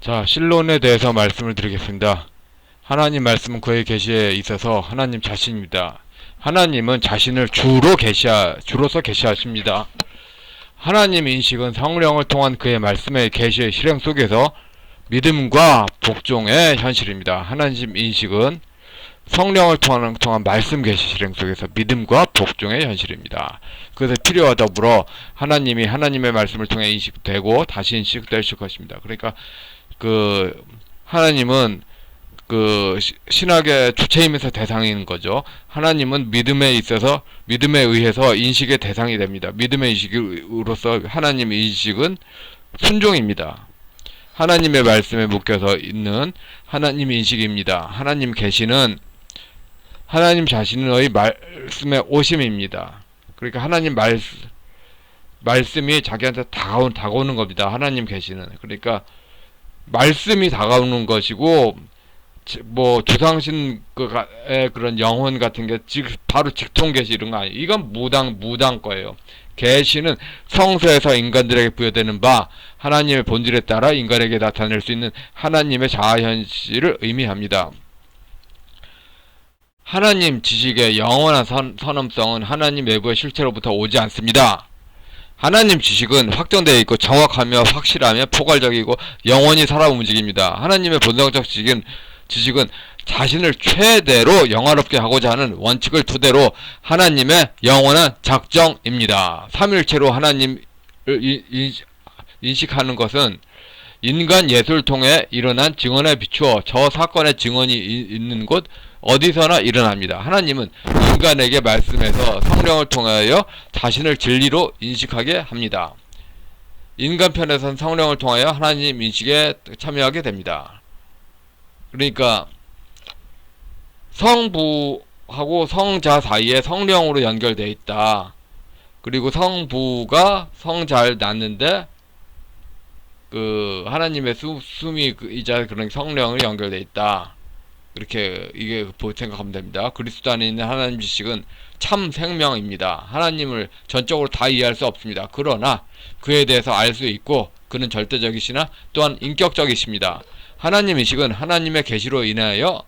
자, 신론에 대해서 말씀을 드리겠습니다. 하나님 말씀은 그의 계시에 있어서 하나님 자신입니다. 하나님은 자신을 주로서 계시하십니다. 하나님 인식은 성령을 통한 그의 말씀의 계시의 실행 속에서 믿음과 복종의 현실입니다. 하나님 인식은 성령을 통한 말씀 계시 실행 속에서 믿음과 복종의 현실입니다. 그래서 필요와 더불어 하나님이 하나님의 말씀을 통해 인식되고 다시 인식될 것입니다. 그러니까 하나님은 신학의 주체이면서 대상인 거죠. 하나님은 믿음에 의해서 인식의 대상이 됩니다. 믿음의 인식으로서 하나님 인식은 순종입니다. 하나님의 말씀에 묶여서 있는 하나님 인식입니다. 하나님 계시는 하나님 자신의 말씀의 오심입니다. 그러니까 하나님 말씀이 자기한테 다가오는 겁니다. 하나님 계시는. 그러니까 말씀이 다가오는 것이고, 조상신의 그런 영혼 같은 게 바로 직통 계시 이런 거 아니에요. 이건 무당 거예요. 계시는 성서에서 인간들에게 부여되는 바 하나님의 본질에 따라 인간에게 나타낼 수 있는 하나님의 자아현실을 의미합니다. 하나님 지식의 영원한 선엄성은 하나님 외부의 실체로부터 오지 않습니다. 하나님 지식은 확정되어 있고 정확하며 확실하며 포괄적이고 영원히 살아 움직입니다. 하나님의 본성적 지식은 자신을 최대로 영화롭게 하고자 하는 원칙을 토대로 하나님의 영원한 작정입니다. 삼일체로 하나님을 인식하는 것은 인간 예술을 통해 일어난 증언에 비추어 저 사건의 증언이 있는 곳 어디서나 일어납니다. 하나님은 인간에게 말씀해서 성령을 통하여 자신을 진리로 인식하게 합니다. 인간 편에선 성령을 통하여 하나님 인식에 참여하게 됩니다. 그러니까 성부하고 성자 사이에 성령으로 연결되어 있다. 그리고 성부가 성자를 낳는데 하나님의 숨이 이자 그런 성령을 연결되어 있다. 이렇게 이게 생각하면 됩니다. 그리스도 안에 있는 하나님 지식은 참 생명입니다. 하나님을 전적으로 다 이해할 수 없습니다. 그러나 그에 대해서 알 수 있고 그는 절대적이시나 또한 인격적이십니다. 하나님 인식은 하나님의 계시로 인하여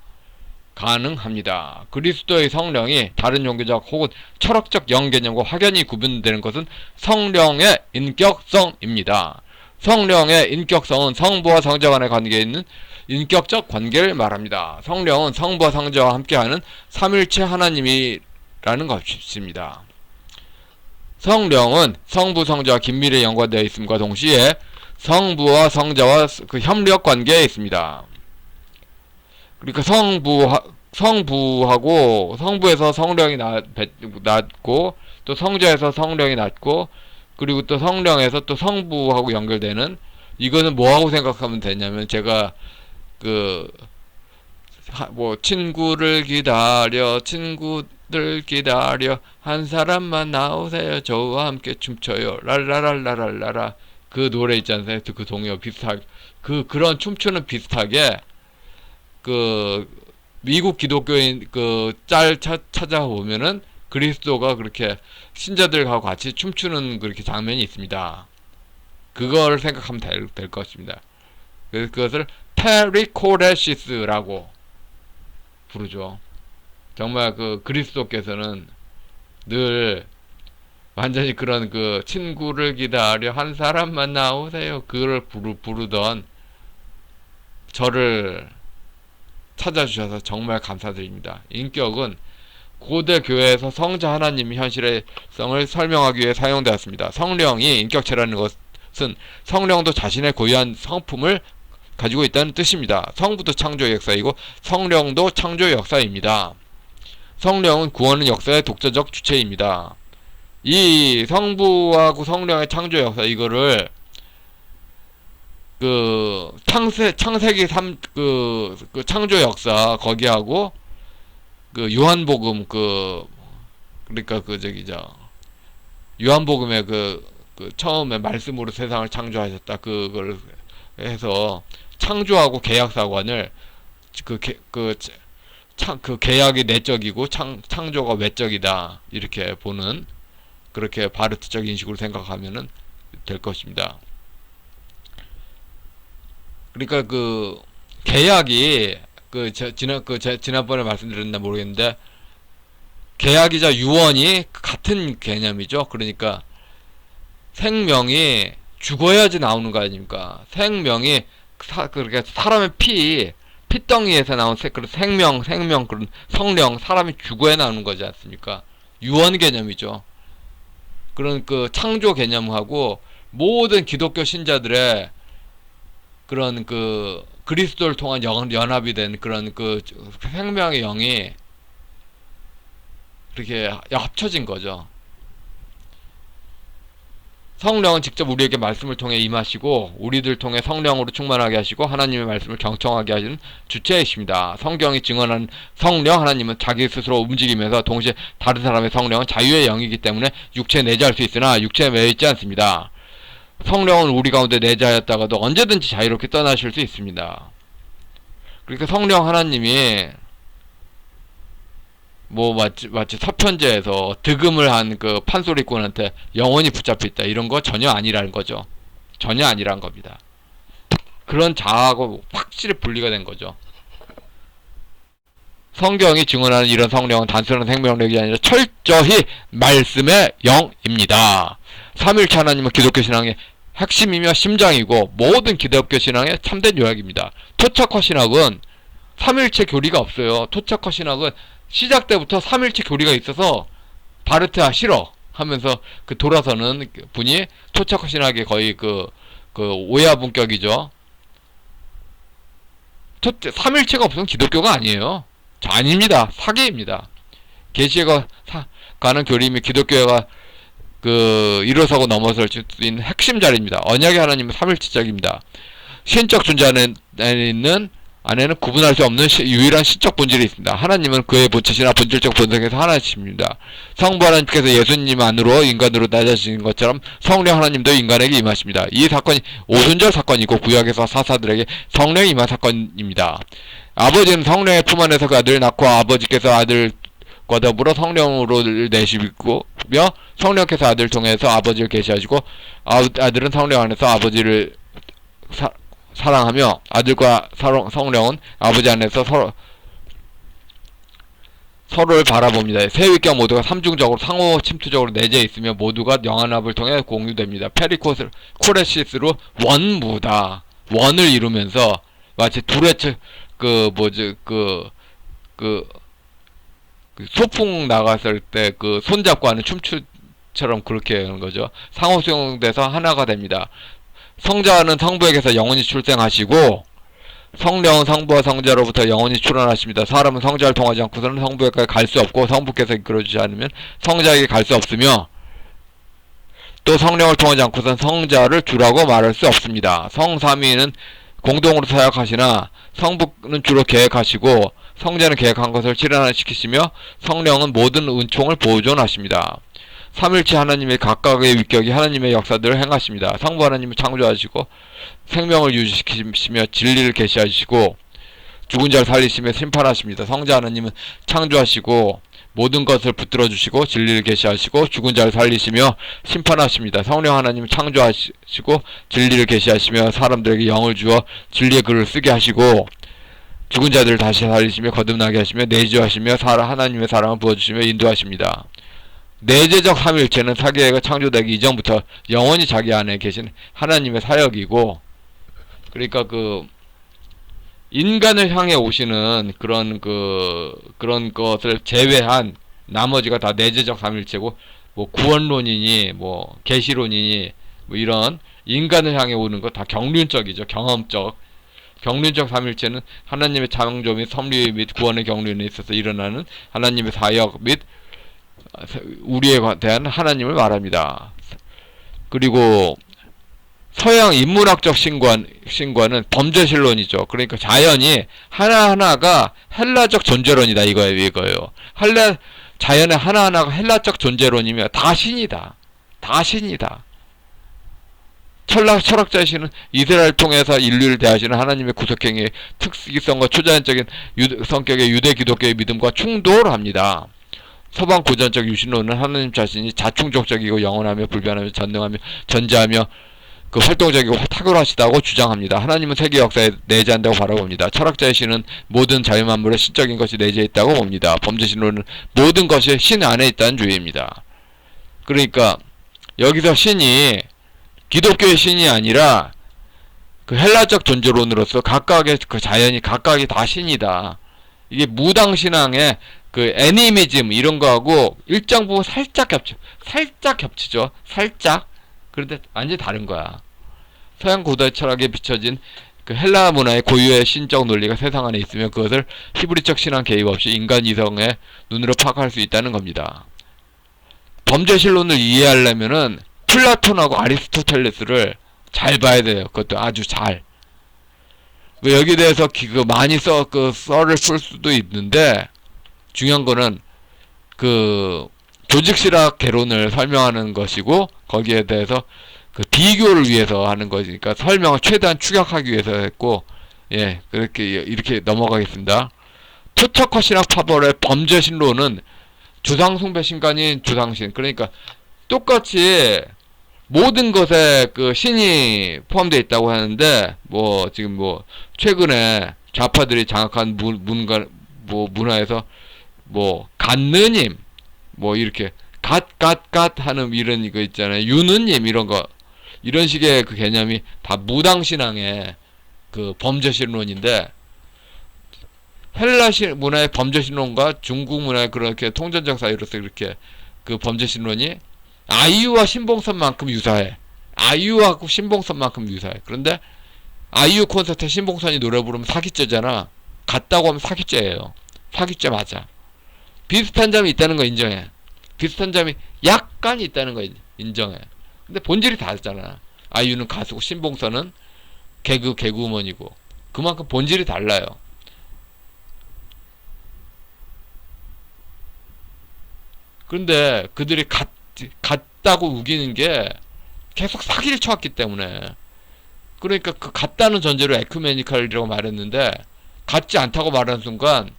가능합니다. 그리스도의 성령이 다른 종교적 혹은 철학적 영개념과 확연히 구분되는 것은 성령의 인격성입니다. 성령의 인격성은 성부와 성자 간의 관계에 있는 인격적 관계를 말합니다. 성령은 성부와 성자와 함께하는 삼일체 하나님이라는 것입니다. 성령은 성부 성자와 긴밀히 연관되어 있음과 동시에 성부와 성자와 협력 관계에 있습니다. 그러니까 성부에서 성령이 낳고 또 성자에서 성령이 낳고 그리고 또 성령에서 또 성부하고 연결되는 이거는 뭐하고 생각하면 되냐면 제가 친구들 기다려 한 사람만 나오세요 저와 함께 춤춰요 랄라랄라랄라라 그 노래 있지 않나요? 그 동요 비슷하게 그런 춤추는 비슷하게 미국 기독교인 짤 찾아보면은 그리스도가 그렇게 신자들과 같이 춤추는 그렇게 장면이 있습니다. 그걸 생각하면 될 것입니다. 그래서 그것을 페리코레시스라고 부르죠. 정말 그리스도께서는 늘 완전히 그런 친구를 기다려 한 사람만 나오세요. 그걸 부르던 저를 찾아주셔서 정말 감사드립니다. 인격은 고대 교회에서 성자 하나님 현실의 성을 설명하기 위해 사용되었습니다. 성령이 인격체라는 것은 성령도 자신의 고유한 성품을 가지고 있다는 뜻입니다. 성부도 창조 역사이고 성령도 창조 역사입니다. 성령은 구원의 역사의 독자적 주체입니다. 이 성부하고 성령의 창조 역사 이거를 창세기 창조 역사 거기하고 요한복음 그러니까 요한복음에 처음에 말씀으로 세상을 창조하셨다 그걸 해서 창조하고 계약사관을 계약이 내적이고 창조가 외적이다 이렇게 보는 그렇게 바르트적 인식으로 생각하면은 될 것입니다. 그러니까 그 계약이 지난번에 말씀드렸나 모르겠는데 계약이자 유언이 같은 개념이죠. 그러니까 생명이 죽어야지 나오는 거 아닙니까? 생명이 그러니까 사람의 피덩이에서 나온 그런 생명 그런 성령 사람이 죽어야 나오는 거지 않습니까? 유언 개념이죠. 그런 그 창조 개념하고 모든 기독교 신자들의 그런 그 그리스도를 통한 연합이 된 그런 그 생명의 영이 그렇게 합쳐진 거죠. 성령은 직접 우리에게 말씀을 통해 임하시고 우리들 통해 성령으로 충만하게 하시고 하나님의 말씀을 경청하게 하시는 주체이십니다. 성경이 증언하는 성령 하나님은 자기 스스로 움직이면서 동시에 다른 사람의 성령은 자유의 영이기 때문에 육체에 내재할 수 있으나 육체에 매여 있지 않습니다. 성령은 우리 가운데 내재하였다가도 언제든지 자유롭게 떠나실 수 있습니다. 그러니까 성령 하나님이 뭐 마치 서편제에서 득음을 한 그 판소리꾼한테 영원히 붙잡혀 있다 이런 거 전혀 아니라는 거죠. 전혀 아니란 겁니다. 그런 자아하고 확실히 분리가 된 거죠. 성경이 증언하는 이런 성령은 단순한 생명력이 아니라 철저히 말씀의 영입니다. 삼일체 하나님은 기독교 신앙의 핵심이며 심장이고 모든 기독교 신앙의 참된 요약입니다. 토착화 신학은 삼일체 교리가 없어요. 토착화 신학은 시작 때부터 삼일체 교리가 있어서 바르트아 싫어 하면서 그 돌아서는 분이 토착화 신학의 거의 그 오야 분격이죠. 삼일체가 없으면 기독교가 아니에요. 아닙니다. 사기입니다. 계시가 가는 교리이며 기독교가 그 일어서고 넘어설 수 있는 핵심 자리입니다. 언약의 하나님은 삼일체적입니다. 신적 존재 안에는 구분할 수 없는 유일한 신적 본질이 있습니다. 하나님은 그의 본체시나 본질적 본성에서 하나이십니다. 성부 하나님께서 예수님 안으로 인간으로 낮아지신 것처럼 성령 하나님도 인간에게 임하십니다. 이 사건이 오순절 사건이고 구약에서 사사들에게 성령이 임한 사건입니다. 아버지는 성령의 품 안에서 그 아들을 낳고 아버지께서 아들과 더불어 성령으로 내시고며 성령께서 아들을 통해서 아버지를 계시하시고 아들은 성령 안에서 아버지를 사랑하며 아들과 성령은 아버지 안에서 서로를 바라봅니다. 세 위격 모두가 삼중적으로 상호 침투적으로 내재해 있으며 모두가 영안합을 통해 공유됩니다. 페리코레시스로 원무다. 원을 이루면서 마치 둘의 소풍 나갔을 때 그 손잡고 하는 춤추처럼 그렇게 하는 거죠. 상호 수용돼서 하나가 됩니다. 성자는 성부에게서 영원히 출생하시고 성령은 성부와 성자로부터 영원히 출현하십니다. 사람은 성자를 통하지 않고서는 성부에게 갈 수 없고 성부께서 이끌어주지 않으면 성자에게 갈 수 없으며 또 성령을 통하지 않고서는 성자를 주라고 말할 수 없습니다. 성삼위는 공동으로 사역하시나 성부는 주로 계획하시고 성자는 계획한 것을 실현시키시며 성령은 모든 은총을 보존하십니다. 삼일체 하나님의 각각의 위격이 하나님의 역사들을 행하십니다. 성부 하나님은 창조하시고 생명을 유지시키시며 진리를 계시하시고 죽은 자를 살리시며 심판하십니다. 성자 하나님은 창조하시고 모든 것을 붙들어 주시고 진리를 계시하시고 죽은 자를 살리시며 심판하십니다. 성령 하나님은 창조하시고 진리를 계시하시며 사람들에게 영을 주어 진리의 글을 쓰게 하시고 죽은 자들을 다시 살리시며 거듭나게 하시며 내주하시며 하나님의 사랑을 부어주시며 인도하십니다. 내재적 삼일체는 사계가 창조되기 이전부터 영원히 자기 안에 계신 하나님의 사역이고, 그러니까 그 인간을 향해 오시는 그런 것을 제외한 나머지가 다 내재적 삼일체고, 뭐 구원론이니 뭐 계시론이니 뭐 이런 인간을 향해 오는 거 다 경륜적이죠. 경험적. 경륜적 삼일체는 하나님의 창조 및 섭리 및 구원의 경륜에 있어서 일어나는 하나님의 사역 및 우리에 대한 하나님을 말합니다. 그리고 서양 인문학적 신과는 범죄신론이죠. 그러니까 자연이 하나하나가 헬라적 존재론이다 이거예요. 자연의 하나하나가 헬라적 존재론이며 다 신이다. 다 신이다. 철학자의 신은 이스라엘 통해서 인류를 대하시는 하나님의 구속행위의 특기성과 초자연적인 성격의 유대 기독교의 믿음과 충돌합니다. 서방 고전적 유신론은 하나님 자신이 자충족적이고 영원하며 불변하며 전능하며 전제하며 그 활동적이고 탁월하시다고 주장합니다. 하나님은 세계 역사에 내재한다고 바라봅니다. 철학자의 신은 모든 자유만물의 신적인 것이 내재해 있다고 봅니다. 범죄신론은 모든 것이 신 안에 있다는 주의입니다. 그러니까 여기서 신이 기독교의 신이 아니라 그 헬라적 존재론으로서 각각의 그 자연이 각각이 다 신이다. 이게 무당신앙의 그 애니미즘 이런 거하고 일정 부분 살짝 겹치죠. 살짝. 그런데 완전히 다른 거야. 서양 고대 철학에 비춰진 그 헬라 문화의 고유의 신적 논리가 세상 안에 있으면 그것을 히브리적 신앙 개입 없이 인간 이성의 눈으로 파악할 수 있다는 겁니다. 범죄신론을 이해하려면은 플라톤하고 아리스토텔레스를 잘 봐야 돼요. 그것도 아주 잘. 여기에 대해서 많이 썰을 풀 수도 있는데 중요한 거는 그 조직실학 개론을 설명하는 것이고 거기에 대해서 그 비교를 위해서 하는 것이니까 설명을 최대한 축약하기 위해서 했고 예 이렇게 넘어가겠습니다. 토착화 신학 파벌의 범죄신론은 조상숭배 신간인 조상신 그러니까 똑같이 모든 것에 그 신이 포함되어 있다고 하는데 뭐 지금 뭐 최근에 좌파들이 장악한 문화에서 뭐 갓느님 뭐 이렇게 갓 하는 이런 이거 있잖아요. 유느님 이런 거 이런 식의 그 개념이 다 무당신앙의 그 범죄신론인데 헬라 문화의 범죄신론과 중국 문화의 그렇게 통전적 사이로서 이렇게 그 범죄신론이 아이유와 신봉선만큼 유사해. 아이유하고 신봉선만큼 유사해. 그런데 아이유 콘서트에 신봉선이 노래 부르면 사기죄잖아. 같다고 하면 사기죄예요. 사기죄 맞아. 비슷한 점이 있다는 거 인정해. 비슷한 점이 약간 있다는 거 인정해. 근데 본질이 다르잖아. 아이유는 가수고 신봉선은 개그우먼이고 그만큼 본질이 달라요. 그런데 그들이 같다고 우기는 게 계속 사기를 쳐왔기 때문에 그러니까 그 같다는 전제로 에큐메니칼이라고 말했는데 같지 않다고 말하는 순간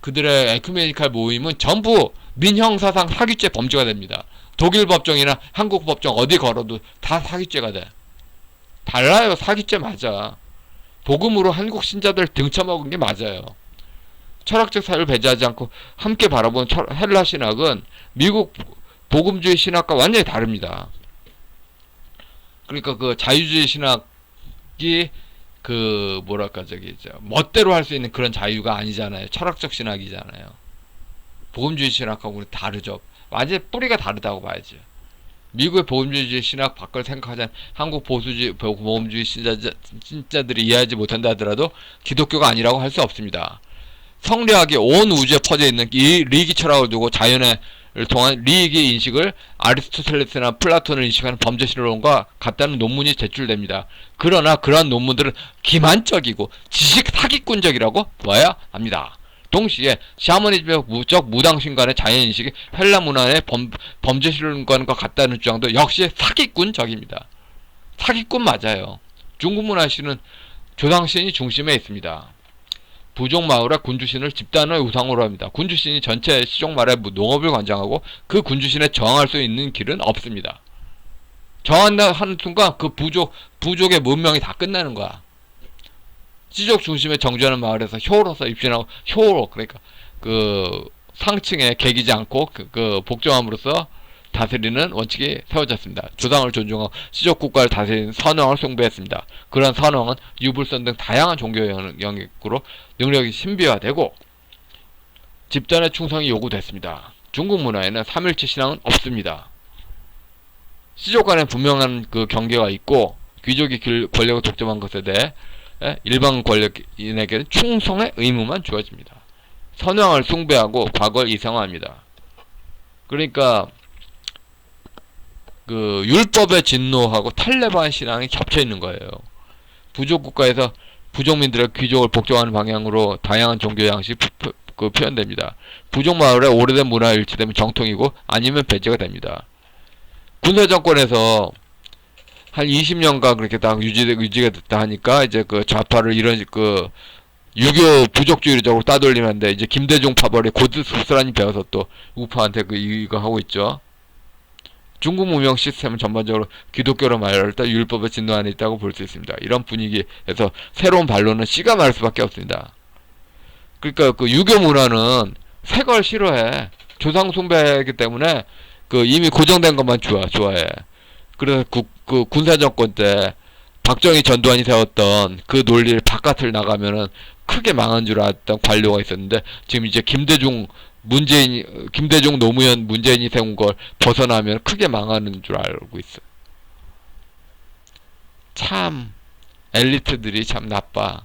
그들의 에큐메니칼 모임은 전부 민형사상 사기죄 범죄가 됩니다. 독일 법정이나 한국 법정 어디 걸어도 다 사기죄가 돼. 달라요. 사기죄 맞아. 복음으로 한국 신자들 등쳐먹은 게 맞아요. 철학적 사유를 배제하지 않고 함께 바라본 헬라 신학은 미국 복음주의 신학과 완전히 다릅니다. 그러니까 그 자유주의 신학이 그 뭐랄까 멋대로 할 수 있는 그런 자유가 아니잖아요. 철학적 신학이잖아요. 복음주의 신학하고는 다르죠. 완전히 뿌리가 다르다고 봐야죠. 미국의 복음주의 신학 밖을 생각하자면 한국 보수주의 복음주의 신자들이 이해하지 못한다 하더라도 기독교가 아니라고 할 수 없습니다. 성리학이 온 우주에 퍼져 있는 이 리기 철학을 두고 자연을 통한 리기 인식을 아리스토텔레스나 플라톤을 인식하는 범죄신론과 같다는 논문이 제출됩니다. 그러나 그러한 논문들은 기만적이고 지식 사기꾼적이라고 봐야 합니다. 동시에 샤머니즘의 무당신 간의 자연인식이 헬라 문화의 범죄신론과 같다는 주장도 역시 사기꾼적입니다. 사기꾼 맞아요. 중국 문화신은 조상신이 중심에 있습니다. 부족마을의 군주신을 집단의 우상으로 합니다. 군주신이 전체 시족마을의 농업을 관장하고 그 군주신에 저항할 수 있는 길은 없습니다. 저항한다 하는 순간 그 부족의 문명이 다 끝나는 거야. 시족 중심에 정주하는 마을에서 효로서 입신하고 효로 그러니까 그 상층에 개기지 않고 그 복종함으로써 다스리는 원칙이 세워졌습니다. 조상을 존중하고 시족 국가를 다스리는 선왕을 숭배했습니다. 그런 선왕은 유불선 등 다양한 종교 영역으로 능력이 신비화되고 집단의 충성이 요구됐습니다. 중국 문화에는 삼일체 신앙은 없습니다. 시족 간에 분명한 그 경계가 있고 귀족이 권력을 독점한 것에 대해 일반 권력인에게는 충성의 의무만 주어집니다. 선왕을 숭배하고 과거를 이상화합니다. 그러니까 그 율법의 진노하고 탈레반 신앙이 겹쳐 있는 거예요. 부족 국가에서 부족민들의 귀족을 복종하는 방향으로 다양한 종교 양식이 표현됩니다. 부족 마을의 오래된 문화가 일치되면 정통이고 아니면 배제가 됩니다. 군사 정권에서 한 20년간 그렇게 딱 유지가 됐다 하니까 이제 그 좌파를 이런 그 유교 부족주의적으로 따돌리는데 이제 김대중 파벌이 고스란히 배워서 또 우파한테 이거 하고 있죠. 중국 문명 시스템은 전반적으로 기독교로 말할때 율법의 진노 안에 있다고 볼 수 있습니다. 이런 분위기에서 새로운 반론은 씨가 말할 수밖에 없습니다. 그러니까 그 유교 문화는 새 걸 싫어해. 조상 숭배이기 때문에 그 이미 고정된 것만 좋아해. 그래서 그 군사 정권 때 박정희 전두환이 세웠던 그 논리를 바깥을 나가면은 크게 망한 줄 알았던 관료가 있었는데, 지금 이제 김대중 노무현 문재인이 세운 걸 벗어나면 크게 망하는 줄 알고 있어. 참 엘리트들이 참 나빠.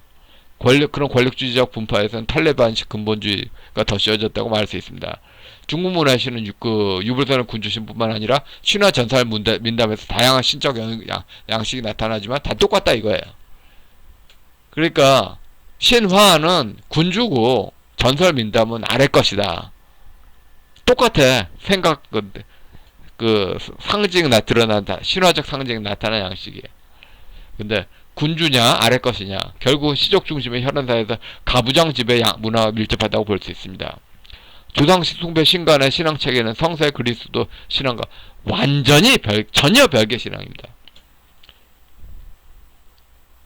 그런 권력주의적 분파에서는 탈레반식 근본주의가 더 씌워졌다고 말할 수 있습니다. 중국 문화에서는 유불선의 군주신뿐만 아니라 신화 전설 민담에서 다양한 신적 양식이 나타나지만 다 똑같다 이거예요. 그러니까 신화는 군주고 전설 민담은 아래 것이다. 똑같아. 생각 상징 드러난다. 신화적 상징 나타난 양식이에요. 근데 군주냐 아래 것이냐, 결국 시족 중심의 현안사에서 가부장 지배 문화와 밀접하다고 볼 수 있습니다. 조상식 숭배 신간의 신앙체계는 성세 그리스도 신앙과 완전히 전혀 별개 신앙입니다.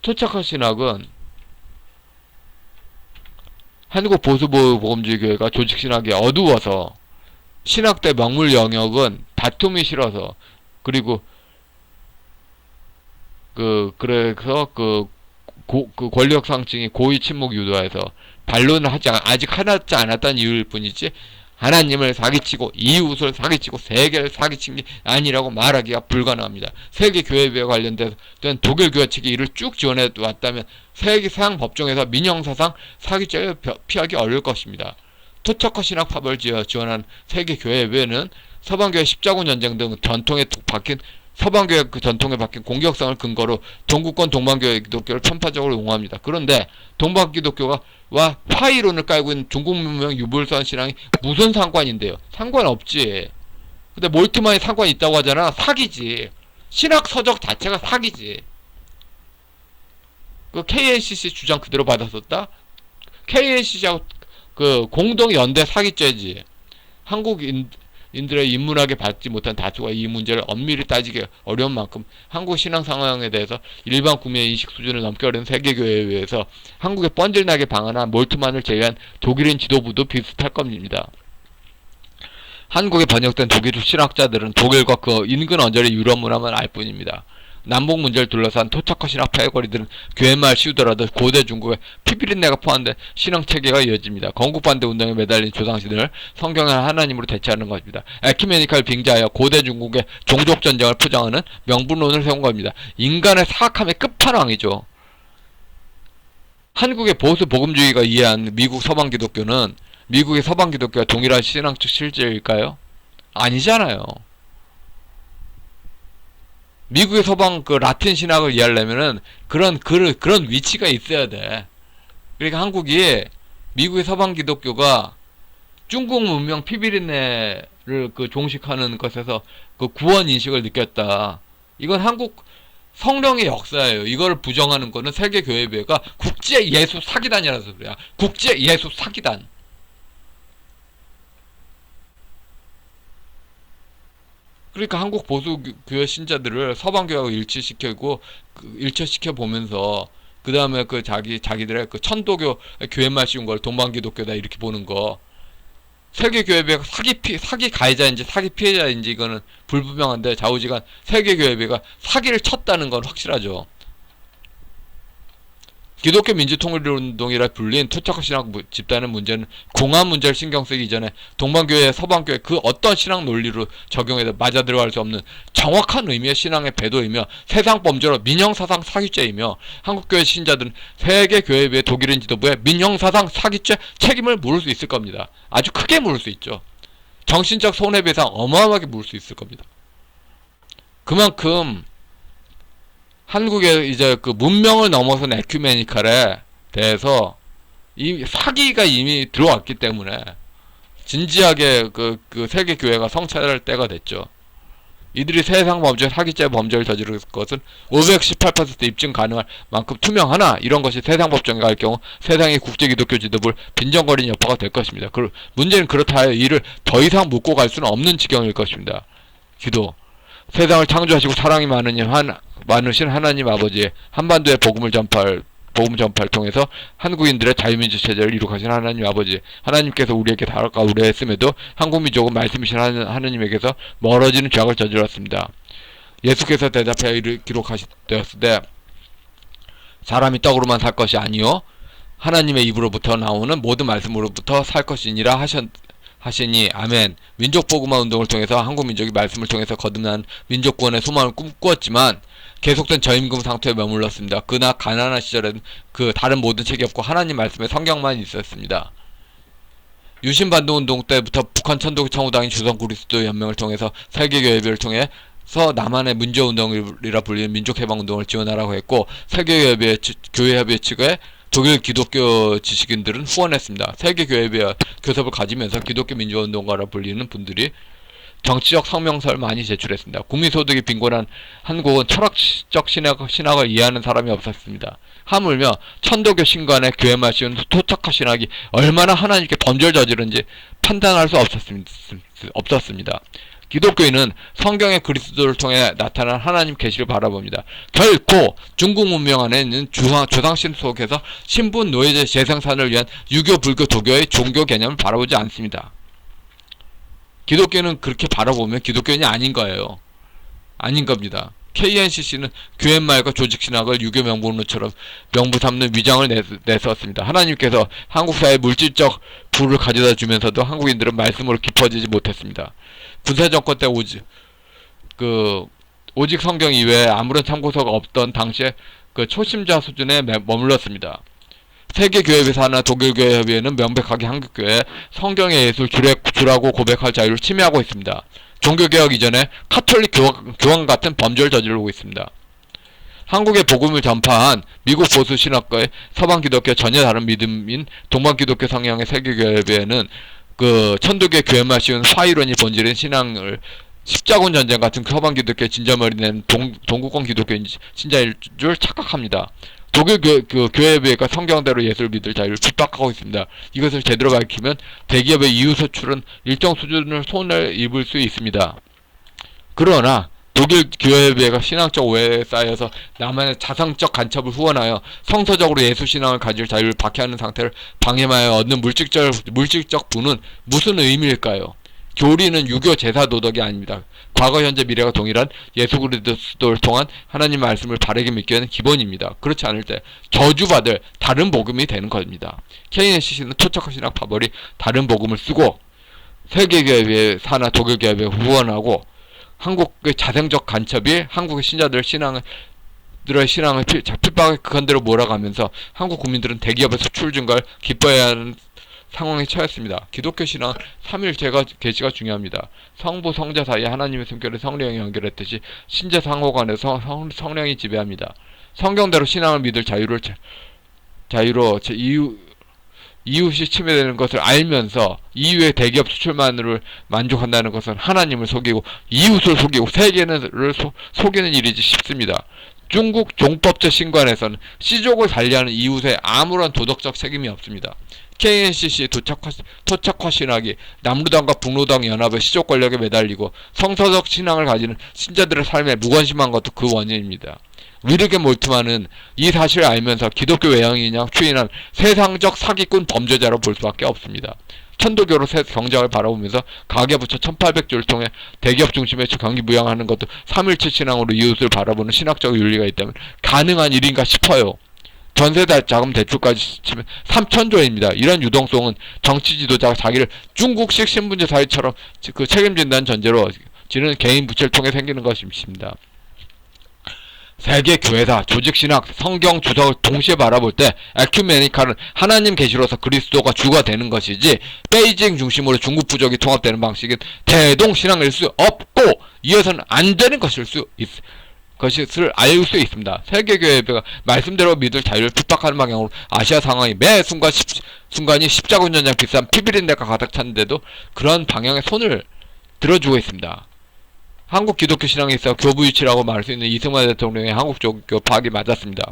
토착화 신학은 한국 보수보금주의 교회가 조직신학이 어두워서 신학대 명물 영역은 다툼이 싫어서, 그리고 그래서 권력 상층이 고의 침묵 유도해서 반론을 아직 하지 않았다는 이유일 뿐이지, 하나님을 사기치고 이웃을 사기치고 세계를 사기친 게 아니라고 말하기가 불가능합니다. 세계 교회에 관련된 독일 교회 측이 이를 쭉 지원해 왔다면 세계 서양 법정에서 민형사상 사기죄를 피하기 어려울 것입니다. 토착화 신학 파벌 지원한 세계 교회는 서방교회 십자군 전쟁 등 서방교회 전통에 박힌 공격성을 근거로 동구권 동방교회 기독교를 편파적으로 옹호합니다. 그런데 동방기독교와 화이론을 깔고 있는 중국 문명 유불선 신앙이 무슨 상관인데요? 상관없지. 근데 몰트만이 상관이 있다고 하잖아. 사기지. 신학 서적 자체가 사기지. 그 KNCC 주장 그대로 받았었다? KNCC하고 공동 연대 사기죄지. 한국인들의 인문학에 받지 못한 다투가 이 문제를 엄밀히 따지기 어려운 만큼 한국 신앙 상황에 대해서 일반 국민의 인식 수준을 넘기 어려운 세계교회에 의해서 한국에 뻔질나게 방한한 몰트만을 제외한 독일인 지도부도 비슷할 겁니다. 한국에 번역된 독일 신학자들은 독일과 그 인근 언저리 유럽 문화만 알 뿐입니다. 남북 문제를 둘러싼 토착화 신학 패거리들은 교회말 씌우더라도 고대 중국의 피비린내가 포함된 신앙체계가 이어집니다. 건국반대 운동에 매달린 조상신을 성경의 하나님으로 대체하는 것입니다. 에큐메니칼을 빙자하여 고대 중국의 종족전쟁을 포장하는 명분론을 세운 겁니다. 인간의 사악함의 끝판왕이죠. 한국의 보수 복음주의가 이해한 미국 서방 기독교는 미국의 서방 기독교와 동일한 신앙적 실제일까요? 아니잖아요. 미국의 서방 라틴 신학을 이해하려면은 그런 위치가 있어야 돼. 그러니까 한국이 미국의 서방 기독교가 중국 문명 피비린내를 종식하는 것에서 구원 인식을 느꼈다. 이건 한국 성령의 역사예요. 이걸 부정하는 거는 세계교회가 국제 예수 사기단이라서 그래요. 국제 예수 사기단. 그러니까 한국 보수교회 신자들을 서방교회하고 일치시켜 보면서 그 다음에 자기들의 천도교 교회만 씌운 걸 동방기독교다 이렇게 보는 거, 세계교회가 사기 가해자인지 사기 피해자인지 이거는 불분명한데 좌우지간 세계교회가 사기를 쳤다는 건 확실하죠. 기독교 민주통일운동이라 불린 토착화 신학 집단의 문제는 공안 문제를 신경 쓰기 이전에 동방교회, 서방교회 그 어떤 신학 논리로 적용해도 맞아 들어갈 수 없는 정확한 의미의 신앙의 배도이며 세상 범죄로 민형사상 사기죄이며 한국교회 신자들은 세계교회의 독일인 지도부의 민형사상 사기죄 책임을 물을 수 있을 겁니다. 아주 크게 물을 수 있죠. 정신적 손해배상 어마어마하게 물을 수 있을 겁니다. 그만큼 한국의 이제 문명을 넘어선 에큐메니칼에 대해서 사기가 이미 들어왔기 때문에 진지하게 세계 교회가 성찰할 때가 됐죠. 이들이 세상 범죄, 사기죄 범죄를 저지를 것은 518% 입증 가능할 만큼 투명하나 이런 것이 세상 법정에 갈 경우 세상의 국제 기독교 지도부를 빈정거리는 여파가 될 것입니다. 문제는 그렇다 하여 이를 더 이상 묻고 갈 수는 없는 지경일 것입니다. 세상을 창조하시고 사랑이 많으신 하나님 아버지, 한반도에 복음 전파를 통해서 한국인들의 자유민주 체제를 이룩하신 하나님 아버지, 하나님께서 우리에게 다가가 우려했음에도 한국민족은 말씀이신 하나님에게서 멀어지는 죄악을 저질렀습니다. 예수께서 대답하여 기록하셨을 때 사람이 떡으로만 살 것이 아니요 하나님의 입으로부터 나오는 모든 말씀으로부터 살 것이니라 하시니 아멘. 민족복음화 운동을 통해서 한국민족이 말씀을 통해서 거듭난 민족구원의 소망을 꿈꾸었지만 계속된 저임금 상태에 머물렀습니다. 그나 가난한 시절에는 그 다른 모든 책이 없고 하나님 말씀의 성경만 있었습니다. 유신반동 운동 때부터 북한 천도교 청우당인 조선 그리스도 연맹을 통해서 세계교회를 통해서 남한의 민주운동이라 불리는 민족해방운동을 지원하라고 했고, 세계교회협의 측에 독일 기독교 지식인들은 후원했습니다. 세계교회와 교섭을 가지면서 기독교 민주운동가라 불리는 분들이 정치적 성명서를 많이 제출했습니다. 국민소득이 빈곤한 한국은 철학적 신학을 이해하는 사람이 없었습니다. 하물며 천도교 신관의 교회만 씌운 토착화 신학이 얼마나 하나님께 범죄를 저지른지 판단할 수 없었습니다. 기독교인은 성경의 그리스도를 통해 나타난 하나님 계시를 바라봅니다. 결코 중국 문명 안에 있는 조상신 속에서 신분, 노예제, 재생산을 위한 유교, 불교, 도교의 종교 개념을 바라보지 않습니다. 기독교는 그렇게 바라보면 기독교인이 아닌 거예요. 아닌 겁니다. KNCC는 교회말과 조직신학을 유교 명분으로처럼 명부 삼는 위장을 내세웠습니다. 하나님께서 한국사회에 물질적 부를 가져다 주면서도 한국인들은 말씀으로 깊어지지 못했습니다. 군사정권 때 오직 성경 이외에 아무런 참고서가 없던 당시에 초심자 수준에 머물렀습니다. 세계교회에서 하나 독일교회협의회는 명백하게 한국교회 성경의 예술 주라고 고백할 자유를 침해하고 있습니다. 종교개혁 이전에 카톨릭 교황 같은 범죄를 저지르고 있습니다. 한국의 복음을 전파한 미국 보수 신학과의 서방 기독교 전혀 다른 믿음인 동방 기독교 성향의 세계교회협의회는 천도교의 교회만 씌운 화이론이 본질인 신앙을 십자군 전쟁 같은 서방 기독교의 진저머리 낸 동구권 기독교인 신자일 줄 착각합니다. 독일 교회협의회가 성경대로 예수를 믿을 자유를 핍박하고 있습니다. 이것을 제대로 밝히면 대기업의 이유 소출은 일정 수준을 손을 입을 수 있습니다. 그러나 독일 교회협의회가 신앙적 오해에 쌓여서 남한의 자상적 간첩을 후원하여 성서적으로 예수신앙을 가질 자유를 박해하는 상태를 방해하여 얻는 물질적 부는 무슨 의미일까요? 교리는 유교 제사 도덕이 아닙니다. 과거, 현재, 미래가 동일한 예수 그리스도를 통한 하나님 말씀을 바르게 믿기 위한 기본입니다. 그렇지 않을 때 저주받을 다른 복음이 되는 겁니다. KNCC는 토착화 신학 파벌이 다른 복음을 쓰고 세계교회에 사나 독일교회에 후원하고 한국의 자생적 간첩이 한국의 신자들의 신앙을 핍박의 극한대로 몰아가면서 한국 국민들은 대기업의 수출 증가를 기뻐해야 하는 상황에 처했습니다. 기독교 신앙은 삼일체가 계시가 중요합니다. 성부, 성자 사이에 하나님의 숨결을 성령이 연결했듯이 신자 상호 간에서 성령이 지배합니다. 성경대로 신앙을 믿을 자유로 이웃이 침해되는 것을 알면서 이유의 대기업 수출만으로 만족한다는 것은 하나님을 속이고 이웃을 속이고 세계를 속이는 일이지 싶습니다. 중국 종법제 신관에서는 시족을 관리하는 이웃에 아무런 도덕적 책임이 없습니다. KNCC의 토착화 신학이 남루당과 북루당 연합의 시족 권력에 매달리고 성서적 신앙을 가지는 신자들의 삶에 무관심한 것도 그 원인입니다. 위르게 몰트만은 이 사실을 알면서 기독교 외향인양 추인한 세상적 사기꾼 범죄자로 볼 수밖에 없습니다. 천도교로 경작을 바라보면서 가계부처 1800조를 통해 대기업 중심의 경기 부양하는 것도 3.17 신앙으로 이웃을 바라보는 신학적 윤리가 있다면 가능한 일인가 싶어요. 전세 자금 대출까지 치면 3,000조입니다. 이런 유동성은 정치 지도자가 자기를 중국식 신분제 사회처럼 책임진다는 전제로 지는 개인 부채를 통해 생기는 것입니다. 세계 교회사, 조직신학, 성경 주석을 동시에 바라볼 때 에큐메니칼은 하나님 계시로서 그리스도가 주가 되는 것이지 베이징 중심으로 중국 부족이 통합되는 방식은 대동신앙일 수 없고 이어서는 안 되는 것을 알 수 있습니다. 세계교회가 말씀대로 믿을 자유를 핍박하는 방향으로 아시아 상황이 매 순간이 십자군 전쟁 비싼 피비린내가 가득 찼는데도 그런 방향에 손을 들어주고 있습니다. 한국 기독교 신앙에 있어 교부유치라고 말할 수 있는 이승만 대통령의 한국 종교 파악이 맞았습니다.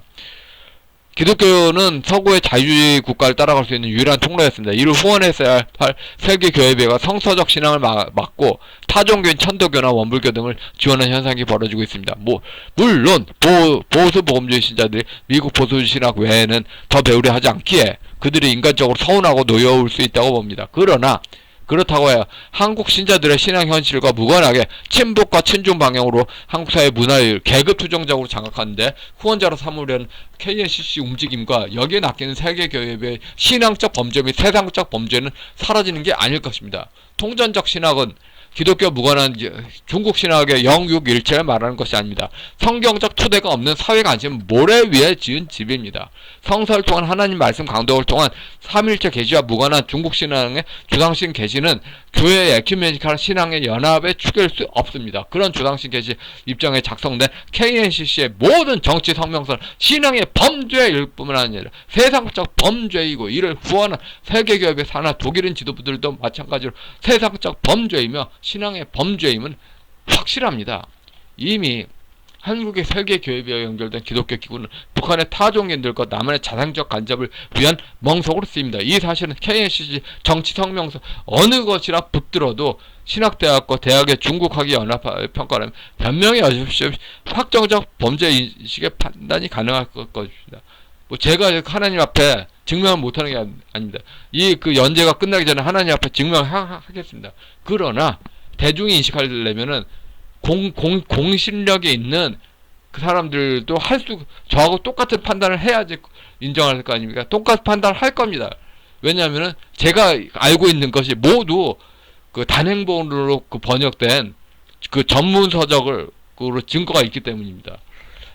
기독교는 서구의 자유주의 국가를 따라갈 수 있는 유일한 통로였습니다. 이를 후원했어야 할 세계교회가 성서적 신앙을 막고 타종교인 천도교나 원불교 등을 지원하는 현상이 벌어지고 있습니다. 물론 보수 복음주의 신자들이 미국 보수 신학 외에는 더 배우려 하지 않기에 그들이 인간적으로 서운하고 노여울 수 있다고 봅니다. 그러나 그렇다고 해요. 한국 신자들의 신앙 현실과 무관하게 친북과 친중 방향으로 한국 사회 문화를 계급 투정적으로 장악하는데 후원자로 삼으려는 KNCC 움직임과 여기에 낚이는 세계교회의 신앙적 범죄 및 세상적 범죄는 사라지는 게 아닐 것입니다. 통전적 신학은 기독교 무관한 중국 신학의 영육일체를 말하는 것이 아닙니다. 성경적 토대가 없는 사회가 아니면 모래 위에 지은 집입니다. 성서를 통한 하나님 말씀 강독을 통한 삼일체 계시와 무관한 중국 신앙의 주상신 계시는 교회의 에큐메니컬 신앙의 연합에 축일 수 없습니다. 그런 주상신 계시 입장에 작성된 KNCC의 모든 정치 성명서는 신앙의 범죄일 뿐만 아니라 세상적 범죄이고 이를 후원한 세계교회의 산하 독일인 지도부들도 마찬가지로 세상적 범죄이며 신앙의 범죄임은 확실합니다. 이미 한국의 세계교회와 연결된 기독교 기구는 북한의 타종인들과 남한의 자상적 간접을 위한 멍석으로 쓰입니다. 이 사실은 KNCC 정치성명서 어느 것이라 붙들어도 신학대학과 대학의 중국학위 연합의 평가라면 변명이 없이 확정적 범죄인식의 판단이 가능할 것입니다. 제가 하나님 앞에 증명을 못하는 게 아닙니다. 그 연재가 끝나기 전에 하나님 앞에 증명하겠습니다. 그러나 대중이 인식하려면은 공신력이 있는 그 사람들도 저하고 똑같은 판단을 해야지 인정할 거 아닙니까? 똑같은 판단을 할 겁니다. 왜냐하면은 제가 알고 있는 것이 모두 그 단행본으로 번역된 그 전문 서적으로 증거가 있기 때문입니다.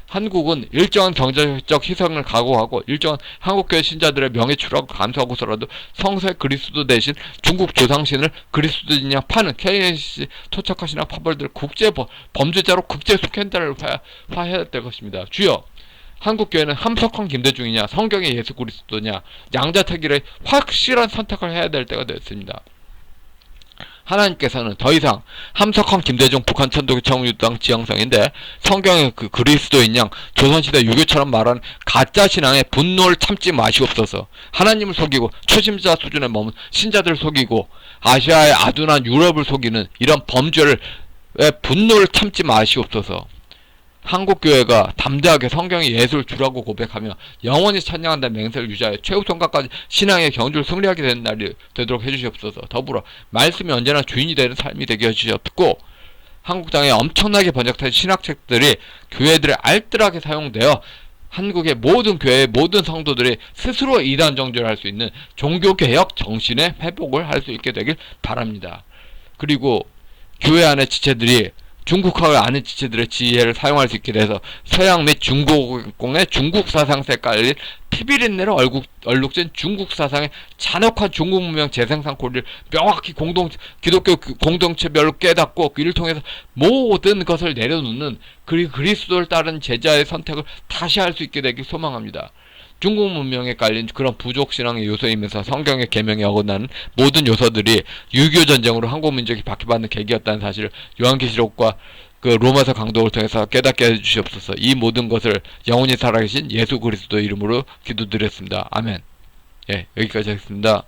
한국은 일정한 경제적 희생을 각오하고 일정한 한국교회 신자들의 명예 추락을 감수하고서라도 성서의 그리스도 대신 중국 조상신을 그리스도인이냐 파는 KNCC 토착화 신학 파벌들을 국제 범죄자로 국제 스캔들을 화해야 될 것입니다. 주여, 한국교회는 함석헌 김대중이냐 성경의 예수 그리스도냐 양자택일의 확실한 선택을 해야 될 때가 됐습니다. 하나님께서는 더 이상 함석헌 김대중 북한 천도교 청유당 지향성인데 성경의 그 그리스도인 양 조선시대 유교처럼 말하는 가짜신앙의 분노를 참지 마시옵소서. 하나님을 속이고 초심자 수준에 머문 신자들을 속이고 아시아의 아둔한 유럽을 속이는 이런 범죄를 분노를 참지 마시옵소서. 한국교회가 담대하게 성경의 예수를 주라고 고백하며 영원히 찬양한다는 맹세를 유지하여 최후선까지 신앙의 경주를 승리하게 되는 날이 되도록 해주시옵소서. 더불어 말씀이 언제나 주인이 되는 삶이 되게 해주시옵고 한국 땅에 엄청나게 번역된 신학책들이 교회들에 알뜰하게 사용되어 한국의 모든 교회의 모든 성도들이 스스로 이단 정죄를 할 수 있는 종교개혁 정신의 회복을 할 수 있게 되길 바랍니다. 그리고 교회 안의 지체들이 중국학을 아는 지체들의 지혜를 사용할 수 있게 돼서 서양 및 중국공의 중국 사상세 깔린 피비린내로 얼룩진 중국 사상의 잔혹한 중국 문명 재생산 고리를 명확히 기독교 공동체별로 깨닫고 이를 통해서 모든 것을 내려놓는 그리스도를 따르는 제자의 선택을 다시 할 수 있게 되길 소망합니다. 중국 문명에 깔린 그런 부족신앙의 요소이면서 성경의 계명에 어긋나는 모든 요소들이 6.25 전쟁으로 한국 민족이 박해받는 계기였다는 사실을 요한계시록과 그 로마서 강독을 통해서 깨닫게 해주시옵소서. 이 모든 것을 영원히 살아계신 예수 그리스도 이름으로 기도드렸습니다. 아멘. 예, 여기까지 하겠습니다.